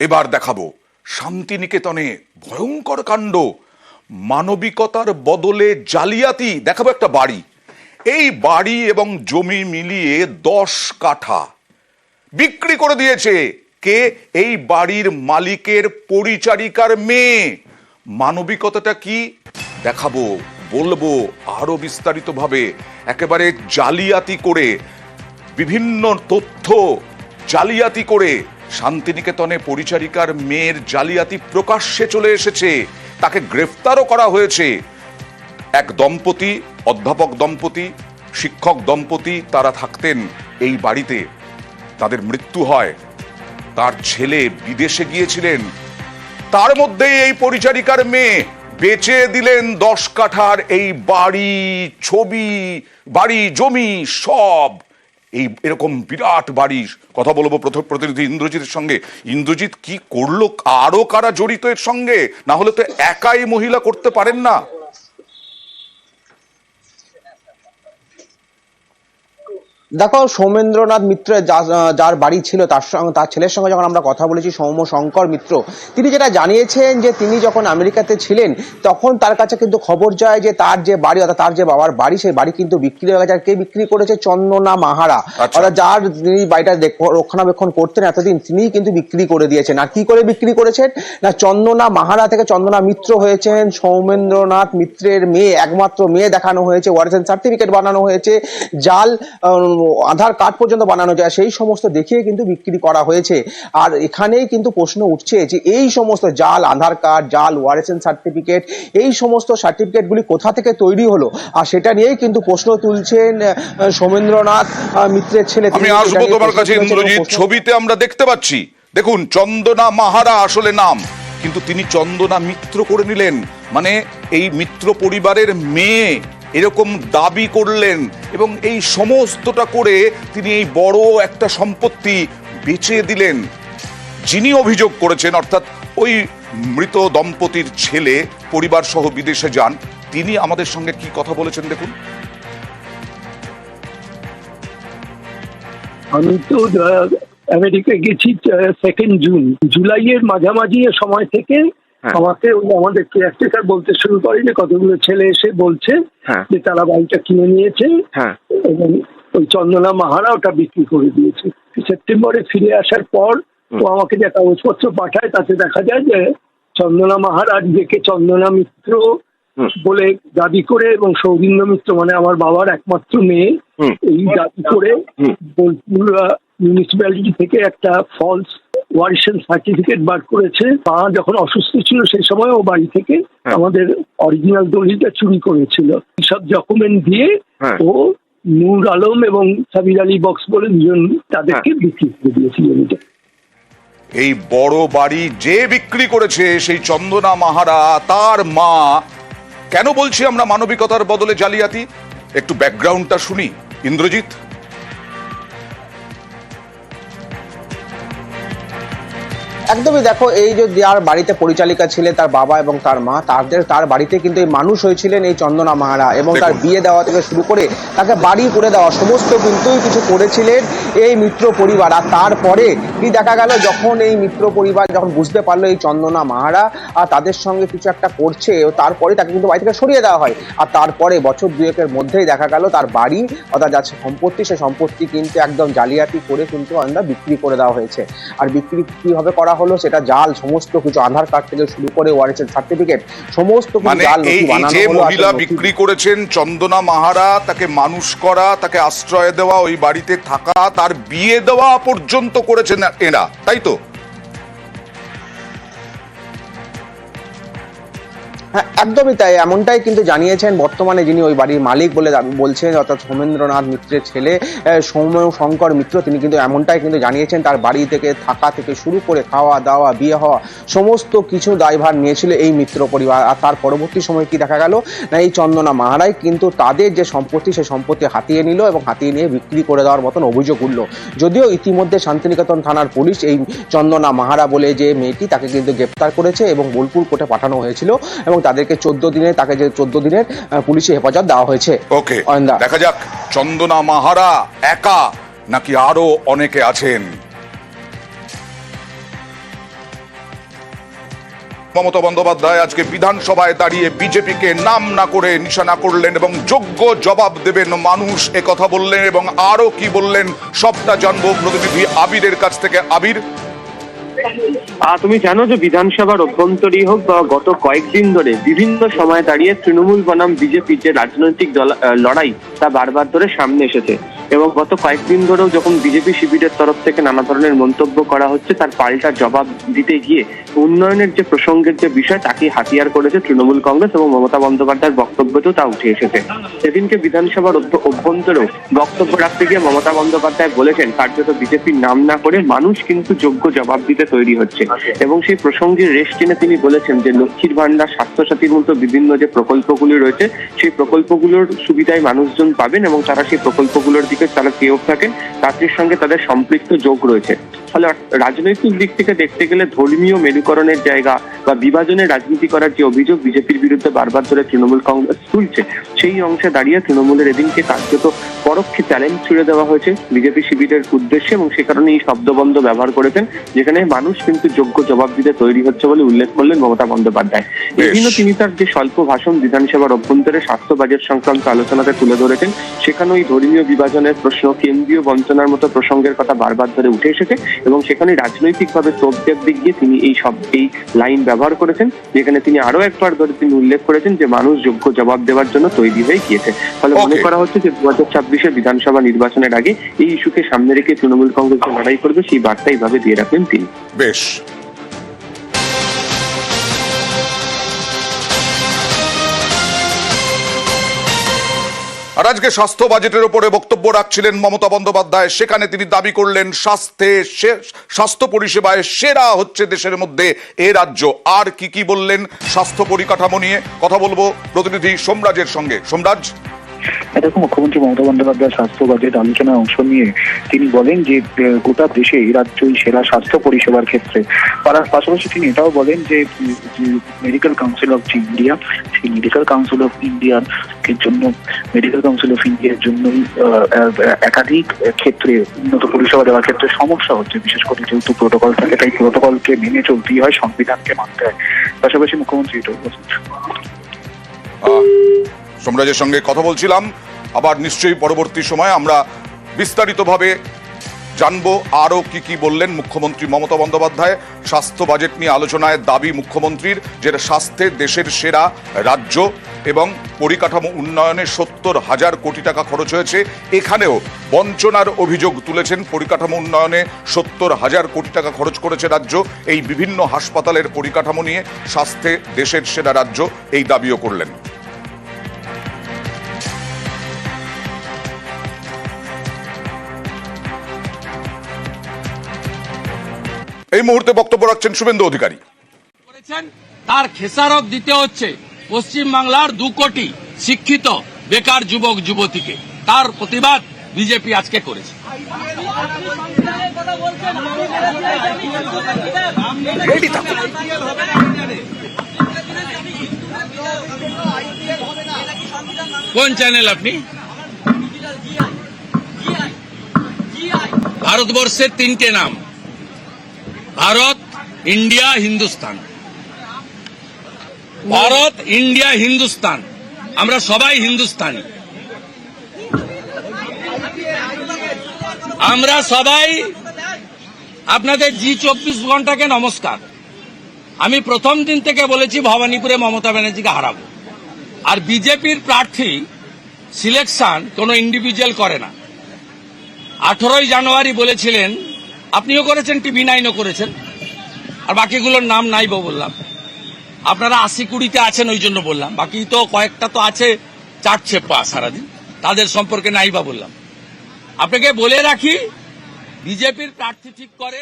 এবার দেখাবো শান্তিনিকেতনে ভয়ঙ্কর কাণ্ড, মানবিকতার বদলে জালিয়াতি। দেখাবো একটা বাড়ি, এই বাড়ি এবং জমি মিলিয়ে 10 কাঠা বিক্রি করে দিয়েছে কে? এই বাড়ির মালিকের পরিচারিকার মেয়ে। মানবিকতাটা কি দেখাবো, বলবো আরো বিস্তারিত ভাবে। একেবারে জালিয়াতি করে, বিভিন্ন তথ্য জালিয়াতি করে শান্তিনিকেতনে পরিচারিকার মেয়ের জালিয়াতি প্রকাশ্যে চলে এসেছে, তাকে গ্রেফতারও করা হয়েছে। এক দম্পতি, অধ্যাপক দম্পতি, শিক্ষক দম্পতি, তারা থাকতেন এই বাড়িতে। তাদের মৃত্যু হয়, তার ছেলে বিদেশে গিয়েছিলেন, তার মধ্যেই এই পরিচারিকার মেয়ে বেচে দিলেন 10 কাঠার এই বাড়ি, ছবি, বাড়ি, জমি সব। এই এরকম বিরাট বাড়ি। কথা বলবো প্রতিনিধি ইন্দ্রজিতের সঙ্গে। ইন্দ্রজিৎ, কি করলো? আরো কারা জড়িত এর সঙ্গে? না হলে তো একাই মহিলা করতে পারেন না। দেখো, সৌমেন্দ্রনাথ মিত্র যার বাড়ি ছিল, তার ছেলের সঙ্গে যখন আমরা কথা বলেছি, সৌম্য শঙ্কর মিত্র, তিনি যেটা জানিয়েছেন যে তিনি যখন আমেরিকাতে ছিলেন তখন তার কাছে কিন্তু খবর যায় যে তার যে বাড়ি, অর্থাৎ তার যে বাবার বাড়ি, সেই বাড়ি কিন্তু বিক্রি হয়ে গেছে। আর কে বিক্রি করেছে? চন্দনা মাহারা, অর্থাৎ যার তিনি বাড়িটা রক্ষণাবেক্ষণ করতেন এতদিন, তিনিই কিন্তু বিক্রি করে দিয়েছেন। আর কি করে বিক্রি করেছেন? না, চন্দনা মাহারা থেকে চন্দনা মিত্র হয়েছেন সৌমেন্দ্রনাথ মিত্রের মেয়ে, একমাত্র মেয়ে দেখানো হয়েছে, ওয়ারেন্ট সার্টিফিকেট বানানো হয়েছে, জাল আধার কার্ড পর্যন্ত বানানো যায়, সেই সমস্ত দেখিয়ে কিন্তু বিক্রি করা হয়েছে। আর এখানেই কিন্তু প্রশ্ন উঠছে যে এই সমস্ত জাল আধার কার্ড, জাল ওয়ারেন্ট সার্টিফিকেট, এই সমস্ত সার্টিফিকেটগুলি কোথা থেকে তৈরি হলো, আর সেটা নিয়েই কিন্তু প্রশ্ন তুলছেন সৌমেন্দ্রনাথ মিত্রের ছেলে। আমি আসবো তোমার কাছে ইন্দ্রজিৎ। ছবিতে আমরা দেখতে পাচ্ছি, দেখুন, চন্দনা মাহারা আসলে নাম, কিন্তু তিনি চন্দনা মিত্র করে নিলেন। মানে এই মিত্র পরিবারের মেয়ে এরকম দাবি করলেন, এবং এই সমস্তটা করে তিনি এই বড় একটা সম্পত্তি বেচে দিলেন। যিনি অভিযোগ করেছেন, অর্থাৎ ওই মৃত দম্পতির ছেলে পরিবার সহ বিদেশে যান, তিনি আমাদের সঙ্গে কি কথা বলেছেন দেখুন। আমি তো আমেরিকা গেছি 2 জুন, জুলাইয়ের মাঝামাঝি সময় থেকে আমাকে আমাদের কেয়ারটেকার বলতে শুরু করে যে কতগুলো ছেলে এসে বলছে যে তারা বাড়িটা কিনে নিয়েছে এবং ওই চন্দনা মাহারা ওটা বিক্রি করে দিয়েছে। সেপ্টেম্বরে ফিরে আসার পর ও আমাকে যে কাগজপত্র পাঠায়, তাতে দেখা যায় যে চন্দনা মাহারা নিজেকে চন্দনা মিত্র বলে দাবি করে, এবং সৌগিন্দ মিত্র মানে আমার বাবার একমাত্র মেয়ে, এই দাবি করে বোলপুর মিউনিসিপ্যালিটি থেকে একটা ফলস ওয়ারিশন সার্টিফিকেট বার করেছে। মা যখন অসুস্থ ছিল সেই সময় ও বাড়ি থেকে আমাদের অরিজিনাল দলিলটা চুরি করেছিল। সব ডকুমেন্ট দিয়ে ও নূর আলম এবং সাবির আলী বক্স বলে দুজন তাদেরকে বিক্রি করে দিয়েছিল। এই বড় বাড়ি যে বিক্রি করেছে সেই চন্দনা মাহারা, তার মা। কেন বলছি আমরা মানবিকতার বদলে জালিয়াতি? একটু ব্যাকগ্রাউন্ডটা শুনি ইন্দ্রজিৎ। একদমই, দেখো, এই যে যার বাড়িতে পরিচালিকা ছিলেন তার বাবা এবং তার মা, তার বাড়িতে কিন্তু এই মানুষ হয়েছিলেন এই চন্দনা মাহারা, এবং তার বিয়ে দেওয়া থেকে শুরু করে তাকে বাড়ি করে দেওয়া সমস্ত কিন্তু কিছু করেছিলেন এই মিত্র পরিবার। আর তারপরে কি দেখা গেল, যখন এই মিত্র পরিবার যখন বুঝতে পারলো এই চন্দনা মাহারা আর তাদের সঙ্গে কিছু একটা করছে, তারপরে তাকে কিন্তু বাড়ি থেকে সরিয়ে দেওয়া হয়। আর তারপরে বছর 2-এর মধ্যেই দেখা গেল তার বাড়ি, অর্থাৎ যাচ্ছে সম্পত্তি, সেই সম্পত্তি কিন্তু একদম জালিয়াতি করে কিন্তু আমরা বিক্রি করে দেওয়া হয়েছে। আর বিক্রি কিভাবে করা হলো সেটা জাল, সমস্ত কিছু আধার কার্ড থেকে শুরু করে ওয়ারেন্ট সার্টিফিকেট সমস্ত কিছু জাল নথি বানানো হলো। যে মহিলা বিক্রি করেছেন চন্দনা মাহারা, তাকে মানুষ করা, তাকে আশ্রয় দেওয়া, ওই বাড়িতে থাকা, তার বিয়ে দেওয়া পর্যন্ত করেছেন এরা, তাই তো? হ্যাঁ, একদমই তাই, এমনটাই কিন্তু জানিয়েছেন বর্তমানে যিনি ওই বাড়ির মালিক বলে বলছেন, অর্থাৎ সৌমেন্দ্রনাথ মিত্রের ছেলে সৌম্য শঙ্কর মিত্র। তিনি কিন্তু এমনটাই কিন্তু জানিয়েছেন তার বাড়ি থেকে থাকা থেকে শুরু করে খাওয়া দাওয়া, বিয়ে হওয়া সমস্ত কিছু দায়ভার নিয়েছিল এই মিত্র পরিবার। আর তার পরবর্তী সময় কি দেখা গেল, না এই চন্দনা মাহারাই কিন্তু তাদের যে সম্পত্তি সেই সম্পত্তি হাতিয়ে নিল এবং হাতিয়ে নিয়ে বিক্রি করে দেওয়ার মতন অভিযোগ উঠল। যদিও ইতিমধ্যে শান্তিনিকেতন থানার পুলিশ এই চন্দনা মাহারা বলে যে মেয়েটি, তাকে কিন্তু গ্রেপ্তার করেছে এবং বোলপুর কোর্টে পাঠানো হয়েছিল, এবং তাদেরকে 14 দিনের, তাকে যে 14 দিনের পুলিশি হেফাজত দেওয়া হয়েছে। ওকে, দেখা যাক চন্দনা মাহারা একা নাকি আরো অনেকে আছেন। মমতা বন্দ্যোপাধ্যায় আজকে বিধানসভায় দাঁড়িয়ে বিজেপিকে নাম না করে নিশানা করলেন এবং যোগ্য জবাব দেবেন মানুষ, এ কথা বললেন এবং আরো কি বললেন সবটা জানবো প্রতিনিধি আবিরের কাছ থেকে। আবির, তুমি জানো যে বিধানসভার অভ্যন্তরীণ হোক বা গত কয়েকদিন ধরে বিভিন্ন সময় দাঁড়িয়ে তৃণমূল বনাম বিজেপির যে রাজনৈতিক লড়াই তা বারবার ধরে সামনে এসেছে এবং গত কয়েকদিন ধরেও যখন বিজেপি শিবিরের তরফ থেকে নানা ধরনের মন্তব্য করা হচ্ছে তার পাল্টা জবাব দিতে গিয়ে উন্নয়নের যে প্রসঙ্গের যে বিষয় তাকে হাতিয়ার করেছে তৃণমূল কংগ্রেস এবং মমতা বন্দ্যোপাধ্যায়ের বক্তব্যতেও তা উঠে এসেছে। সেদিনকে বিধানসভার অভ্যন্তরেও বক্তব্য রাখতে গিয়ে মমতা বন্দ্যোপাধ্যায় বলেছেন কার্যত বিজেপির নাম না করে মানুষ কিন্তু যোগ্য জবাব দিতে তৈরি হচ্ছে এবং সেই প্রসঙ্গের রেশ টেনে তিনি বলেছেন যে লক্ষ্মীর ভান্ডার, স্বাস্থ্যসাথীর মতো বিভিন্ন যে প্রকল্পগুলি রয়েছে সেই প্রকল্পগুলোর সুবিধায় মানুষজন পাবেন এবং তারা সেই প্রকল্পগুলোর দিকে তারা চেয়েও থাকেন, তাদের সঙ্গে তাদের সম্পৃক্ত যোগ রয়েছে। ফলে রাজনৈতিক দিক থেকে দেখতে গেলে ধর্মীয় মেরুকরণের জায়গা বা বিভাজনের রাজনীতি করার যে অভিযোগ বিজেপির বিরুদ্ধে বারবার ধরে তৃণমূল কংগ্রেস তুলছে, সেই অংশে দাঁড়িয়ে তৃণমূলের এদিনকে কার্যত পরোক্ষে চ্যালেঞ্জ ছুড়ে দেওয়া হয়েছে বিজেপি শিবিরের উদ্দেশ্যে এবং সে কারণে এই শব্দবন্ধ ব্যবহার করেছেন, যেখানে মানুষ কিন্তু যোগ্য জবাব দিতে তৈরি হচ্ছে বলে উল্লেখ করলেন মমতা বন্দ্যোপাধ্যায়। এদিন তিনি তার যে স্বল্প ভাষণ বিধানসভার অভ্যন্তরে স্বাস্থ্য বাজেট সংক্রান্ত আলোচনাতে তুলে ধরেছেন, সেখানে ওই ধর্মীয় বিভাজনের প্রশ্ন, কেন্দ্রীয় বঞ্চনার মতো প্রসঙ্গের কথা বারবার ধরে উঠে এসেছে এবং সেখানে রাজনৈতিকভাবে তোপদেব দিক দিয়ে তিনি এই লাইন ব্যবহার করেছেন, যেখানে তিনি আরো একবার ধরে তিনি উল্লেখ করেছেন যে মানুষ যোগ্য জবাব দেওয়ার জন্য তৈরি হয়ে গিয়েছে। ফলে মনে করা হচ্ছে যে 2026 বিধানসভা নির্বাচনের আগে এই ইস্যুকে সামনে রেখে তৃণমূল কংগ্রেস যে লড়াই করবে সেই বার্তা এইভাবে দিয়ে রাখবেন তিনি। বেশ। আর আজকে স্বাস্থ্য বাজেটের উপরে বক্তব্য রাখছিলেন মমতা বন্দ্যোপাধ্যায়, সেখানে তিনি দাবি করলেন স্বাস্থ্য পরিষেবায় সেরা হচ্ছে দেশের মধ্যে এ রাজ্য। আর কি বললেন স্বাস্থ্য পরিকাঠামো নিয়ে কথা বলবো প্রতিনিধি সোমরাজের সঙ্গে। সোমরাজ, দেখো, মুখ্যমন্ত্রী মমতা বন্দ্যোপাধ্যায় স্বাস্থ্য বাজেট আলোচনায় অংশ নিয়ে তিনি বলেন যে গোটা দেশে এই রাজ্যই সেরা স্বাস্থ্য পরিষেবার ক্ষেত্রে। পাশাপাশি তিনি এটাও বলেন যে মেডিকেল কাউন্সিল অফ ইন্ডিয়া, সেই মেডিকেল কাউন্সিল অফ ইন্ডিয়ার জন্য একাধিক ক্ষেত্রে উন্নত পরিষেবা দেওয়ার ক্ষেত্রে সমস্যা হচ্ছে, বিশেষ করে যেহেতু প্রোটোকল থাকে তাই প্রোটোকলকে মেনে চলতেই হয়, সংবিধানকে মানতে হয়। পাশাপাশি মুখ্যমন্ত্রী এটাও বলছেন। সোমরাজের সঙ্গে কথা বলছিলাম, আবার নিশ্চয়ই পরবর্তী সময় আমরা বিস্তারিতভাবে জানবো আরো কি বললেন মুখ্যমন্ত্রী মমতা বন্দ্যোপাধ্যায়। স্বাস্থ্য বাজেট নিয়ে আলোচনায় দাবি মুখ্যমন্ত্রীর, যেটা স্বাস্থ্যে দেশের সেরা রাজ্য এবং পরিকাঠামো উন্নয়নে 70,000 কোটি টাকা খরচ হয়েছে। এখানেও বঞ্চনার অভিযোগ তুলেছেন। পরিকাঠামো উন্নয়নে 70,000 কোটি টাকা খরচ করেছে রাজ্য। এই বিভিন্ন হাসপাতালের পরিকাঠামো নিয়ে স্বাস্থ্যে দেশের সেরা রাজ্য, এই দাবিও করলেন। এই মুহূর্তে বক্তব্য রাখছেন শুভেন্দু অধিকারী। তার খেসারত দিতে হচ্ছে পশ্চিম বাংলার 2 কোটি শিক্ষিত বেকার যুবক যুবতীকে। তার প্রতিবাদ বিজেপি আজকে করেছে। কোন চ্যানেল আপনি? ভারতবর্ষের 3টে নাম: ভারত, ইন্ডিয়া, হিন্দুস্তান। ভারত, ইন্ডিয়া, হিন্দুস্তান, আমরা সবাই হিন্দুস্তানি। আমরা সবাই আপনাদের জি24 ঘন্টাকে নমস্কার। আমি প্রথম দিন থেকে বলেছি ভবানীপুরে মমতা ব্যানার্জিকে হারাবো। আর বিজেপির প্রার্থী সিলেকশন কোনো ইন্ডিভিজুয়াল করে না। 18ই জানুয়ারি বলেছিলেন, আপনিও করেছেন, TV9ও করেছেন, আর বাকিগুলোর নাম নাই বললাম। আপনারা 80-20তে আছেন ওই জন্য বললাম, বাকি তো কয়েকটা তো আছে চাটছে পা সারাদিন, তাদের সম্পর্কে নাই বা বললাম। আপনাকে বলে রাখি, বিজেপির প্রার্থী ঠিক করে